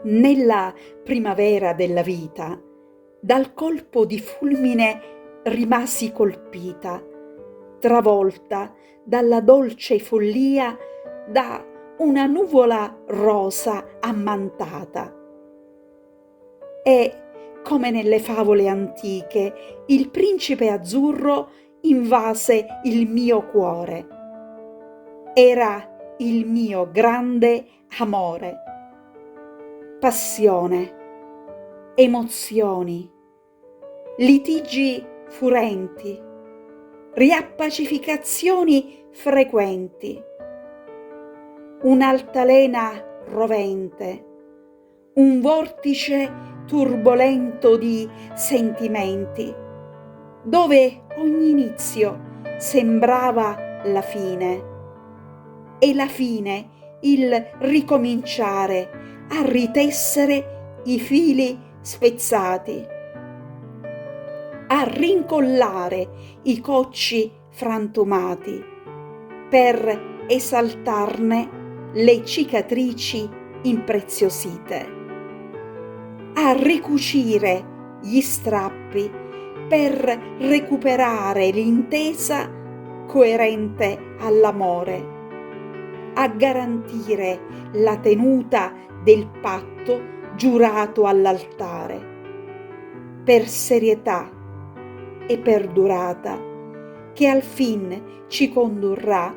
Nella primavera della vita, dal colpo di fulmine rimasi colpita, travolta dalla dolce follia, da una nuvola rosa ammantata. E, come nelle favole antiche, il principe azzurro invase il mio cuore. Era il mio grande amore. Passione, emozioni, litigi furenti, riappacificazioni frequenti, un'altalena rovente, un vortice turbolento di sentimenti, dove ogni inizio sembrava la fine e la fine il ricominciare a ritessere i fili spezzati, a rincollare i cocci frantumati, per esaltarne le cicatrici impreziosite, a ricucire gli strappi per recuperare l'intesa coerente all'amore, a garantire la tenuta del patto giurato all'altare, per serietà e per durata, che al fin ci condurrà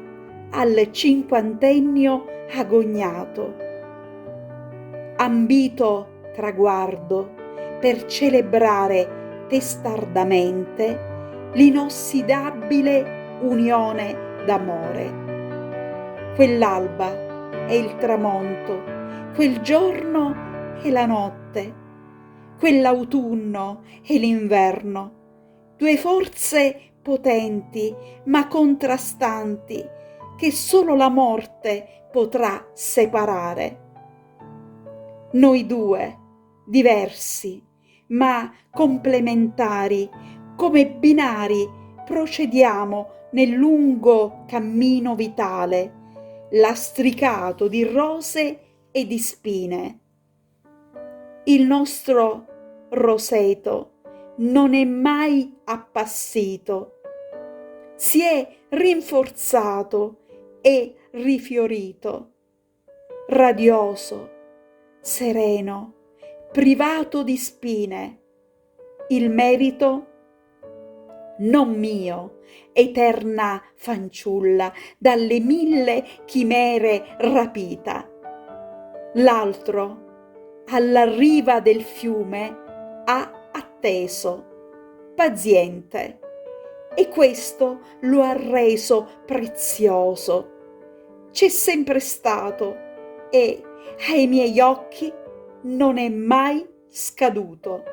al cinquantennio agognato, ambito traguardo per celebrare testardamente l'inossidabile unione d'amore. Quell'alba e il tramonto, quel giorno e la notte, quell'autunno e l'inverno, due forze potenti ma contrastanti che solo la morte potrà separare. Noi due, diversi ma complementari, come binari procediamo nel lungo cammino vitale, lastricato di rose e di spine. Il nostro roseto non è mai appassito, si è rinforzato e rifiorito, radioso, sereno, privato di spine. Il merito non mio, eterna fanciulla, dalle 1000 chimere rapita. L'altro, alla riva del fiume, ha atteso, paziente, e questo lo ha reso prezioso. C'è sempre stato e ai miei occhi non è mai scaduto.